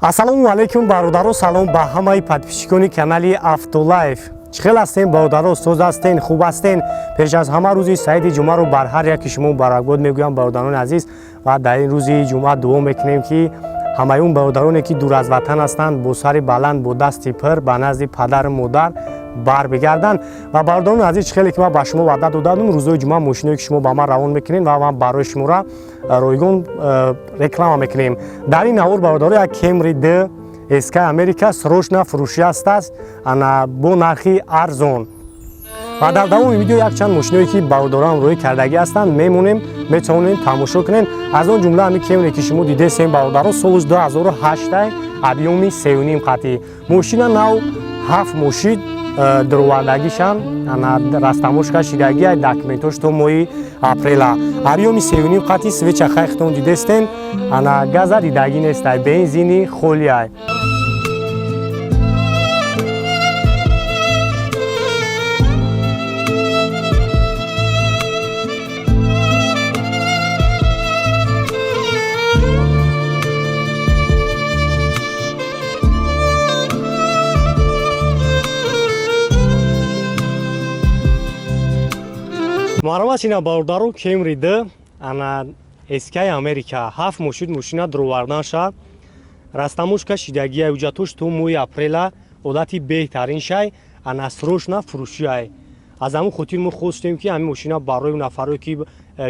Ассалому алайкум бародаро, салом ба ҳамаи подписчикони канали Автолайф. Чӣ хел ҳастен бародаро, соз ҳастен, хуб ҳастен? Пеш аз ҳама рӯзи саиди ҷумъаро бар ҳар яки шумо баракбод мегӯям бародарони азиз ва дар ин рӯзи ҷумъа дуо мекунем ки ҳамаён бародароне ки дур аз ватан ҳастанд бо сари баланд, бо дасти пир ба назди падару модар бар бигарданд. Ва бародарони азиз, чӣ хеле ки ман ба шумо ваъда додам, рӯзои ҷумъа мошиное ки шумо ба ман равон мекунед ва ман барои шуморо ройгон реклама мекунем. Дар ин навор бародаро як Camry D SK America срочна фурӯшӣ ҳастааст бо нархи арзон. Ва дар давоми видео якчанд мошиное ки бародарам рӯй кардагӣ ҳастанд мемонем, метавонем тамошо кунем. Аз он ҷумла ҳамин Camry ки шумо дидесем бародаро, соли 2008 объёми 3.5 қатъи. Мошина нав 7 мошин дурвардагишан растамошка шидагия документош то моҳи апрела. Объёми 3.5 қатъи, свеча хайхтон дидестен, газа дидаги нестай, бензини холияй. Маромасина бародаро Camry D SK America 7 мошин мошина дурвардан шад. Растамошка шидагия ҳуҷҷатош то моҳи апрела одати беҳтарин шай срочна фурӯшиай. Аз ҳамон хотир мо хостем ки ҳамин мошина барои нафаре ки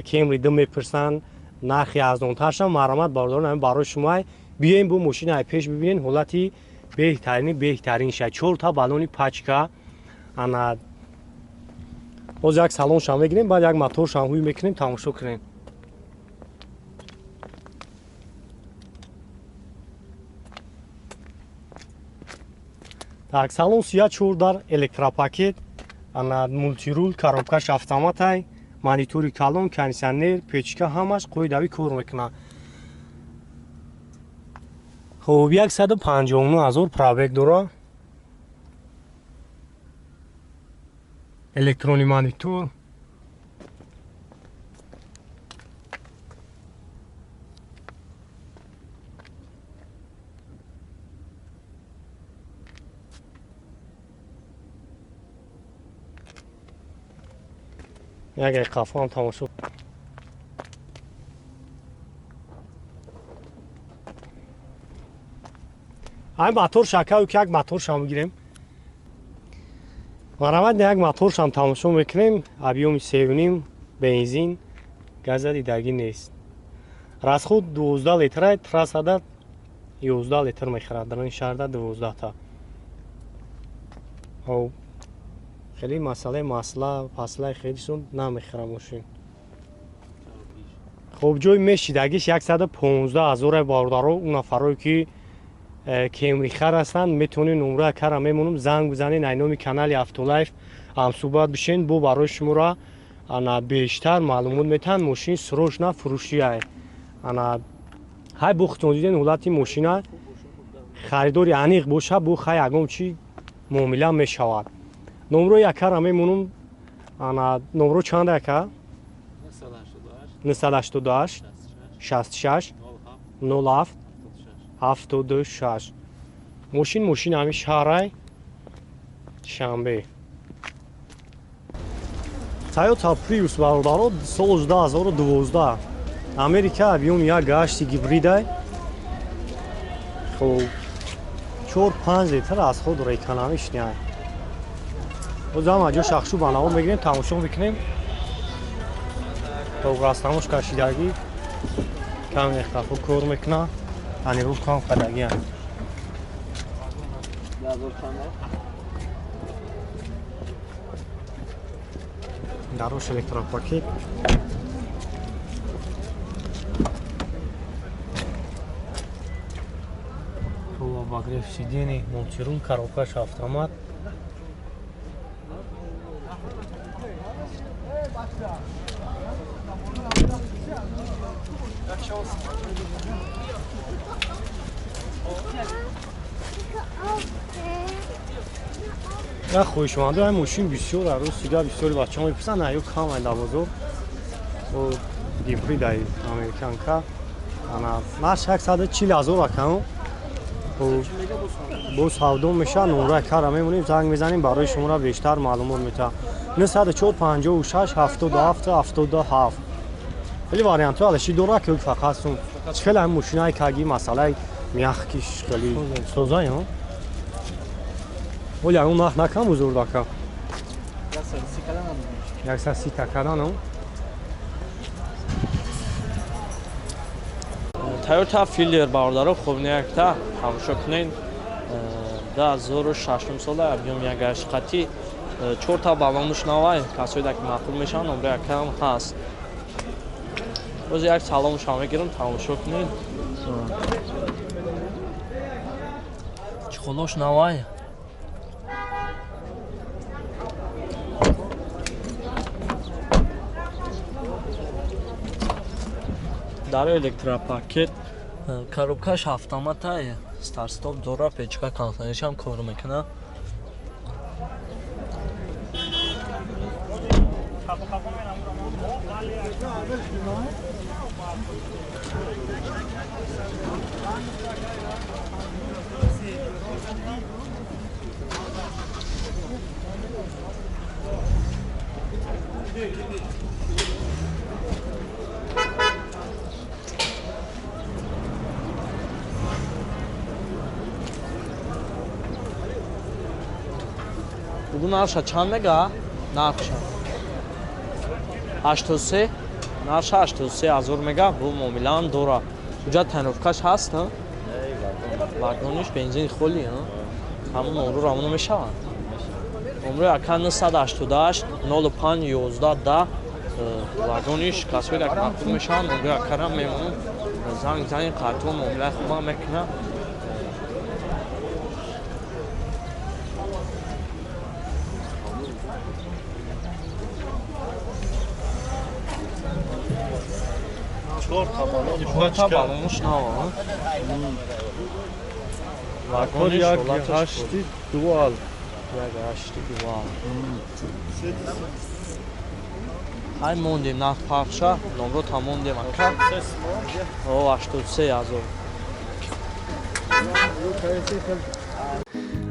Camry D мепирсанд нархи арзонтаршан маромат бародарон ҳамин барои шумоай. Биёем бо мошинаи пеш бибинен ҳолати беҳтарин шай. 4 та балони пачка боз як салоншам мегирем, баъд як моторшам ҳуй мекунем, тамошо кунем. Так, салон 34 дар электропакет, мултирул, коробкаш автоматай, монитори калон, кондиционер, печка ҳамаш қоидави кор мекунад. Хуб, 159 000 пробег дора. Электронный монитор. Як қафам тамошо. ай мотор шакави ки як моторшам мегирем. маромад як моторшам тамошо мекунем. объёми 3.5 бензин, газа дидагӣ нест. расход 12 литрай, трасада 11 литр мехӯрад. дар ин шаҳрда 12 та. хеле масъала хеле сон намехӯрад мошин. хуб, ҷои мешидагиш 115 000 бародаро. он нафарое ки Camry хар ҳастанд метавонед номраи кара мемонам занг бизанед, айноми канали Автолайф ҳамсӯҳбат бишен, бо барои шуморо бештар маълумот метаҳанд. мошин срочна фурӯшиай. ҳай бо худтон диден ҳолати мошина харидори аниқ боша, бо хай ягон чи муомила мешавад. номрои якара мемонам, номро чанд яка? 988 66 07 76. мошин ҳамин шаҳрай шанбе. Toyota Prius бародаро, соли 2012 Америка, объёми 1.8 гибридай. хуб, 4-5 литр расход дора экономичняй. озам аҷо шахшу ба навор мегирем, тамошо мекунем. растамош кашидагӣ кам ихтафо кор мекунад. анирӯ кам кадагиам. дарош электропакет. обогрев сидений, мултирул, коробкаш автомат. خوشمانده های ماشین بسیار در روز سیگار بسیاری بچه ها میپسن ایو کام های دوازو و دیپری دایی امریکان که ماش 140,000 رکم бо савдо меша номра кара мемонем занг мезанем барои шуморо бештар маълумот метавам 94 56 77 77 хеле вариантҳо алаши дора ки фақат сум хеле ҳам мошинаи каги масъалаи мяхкиш хеле созай ҳо оля он нах накам бузурдака 130 такадан ҳо Toyota Fielder баҳордаро хубнеякта ҳамошо кунед 2006 сола объем 1.8 қати 4 та баллонуш навай касоида ки маъқул мешаванд номра якам ҳаст боз як саломшам мегирам тамошо кунед чухолош навай дар электропакет коробкаш автоматае старт-стоп дора печка контролишам кор мекунад бугун нарша чанд мега нарша 83 нарша 83 азор мега бу муомилаан дора ҷа тайновкаш ҳаст вагониш бензини холи ҳамун номро равона мешаванд номро яка 988 05 11 10 вагониш касоида ки маъқул мешаванд номро якарам мемонам занг зани қайтво муомилаи хуба мекунад чорта баллонуш нава вагониш ҳолаташ дуал як ҳашти дуал ҳай мондем нақ пахша номро тамондем ака 83 азор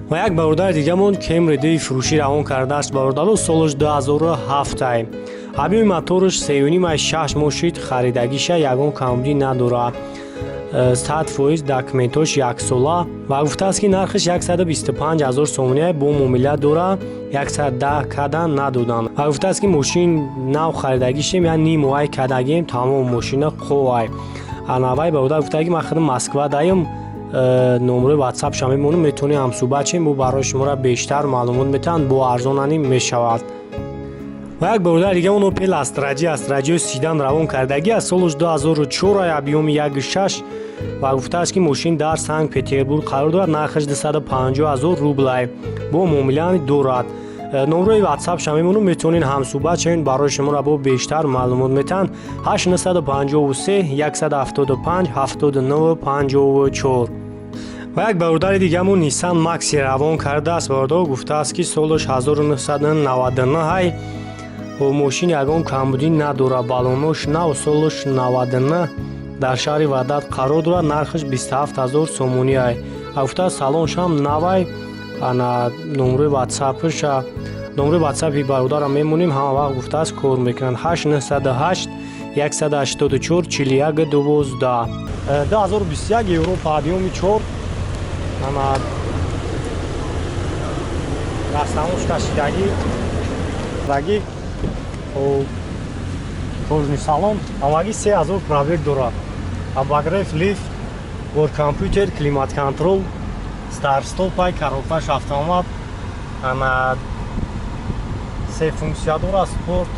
ва як бародари дигамон Camry D фурӯшӣ равон кардааст бародаро солаш 2007 объеми мотораш 3.5 мошид харидагиша ягон камбуди надорад 100% документош яксола ва гуфтааст ки нархаш 125 000 сомония бо муомила дора 110 кадан надоданд ва гуфтааст ки мошин нав харидагишем я ним ой кадагем тамом мошина қовай анавай бародар гуфтааст ки ман худам Москва даем номрои WhatsApp шама мемонам метавонем ҳамсӯҳбат шавем бо барои шуморо бештар маълумот метаванд бо арзонанӣ мешавад ва як бародар дига он Opel Astra седан равон кардагӣ аз соли 2004 объеми 1.6 ва гуфтааст ки мошин дар Санкт-Петербург қарор дорад нархаш 250 000 рубл бо муомилаи дорад номрои WhatsApp шама мемонам метавонед ҳамсӯҳбат шавед барои шуморо бо бештар маълумот метаванд 853 175 79 54 ва як бародари дигамон Nissan Maxi равон кардааст бародар гуфтааст ки солаш 1999 мошин ягон камбудӣ надорад баллонош нав солаш 99 дар шаҳри Ваҳдат қарор дорад нархаш 27 000 сомония гуфтааст салоншам навай ана номрои WhatsApp-иша номрои WhatsApp-и бародарам мемонем ҳама вақт гуфтааст кор мекунанд 898 184 41 12 2021 Европа объеми 4 ана растанош кашидагӣ даги кожни салон ҳамагӣ 3000 пробег дорад обогрев лифт бор компютер климат-контрол старт-стопай коробкаш автомат ана се функсия дорад спорт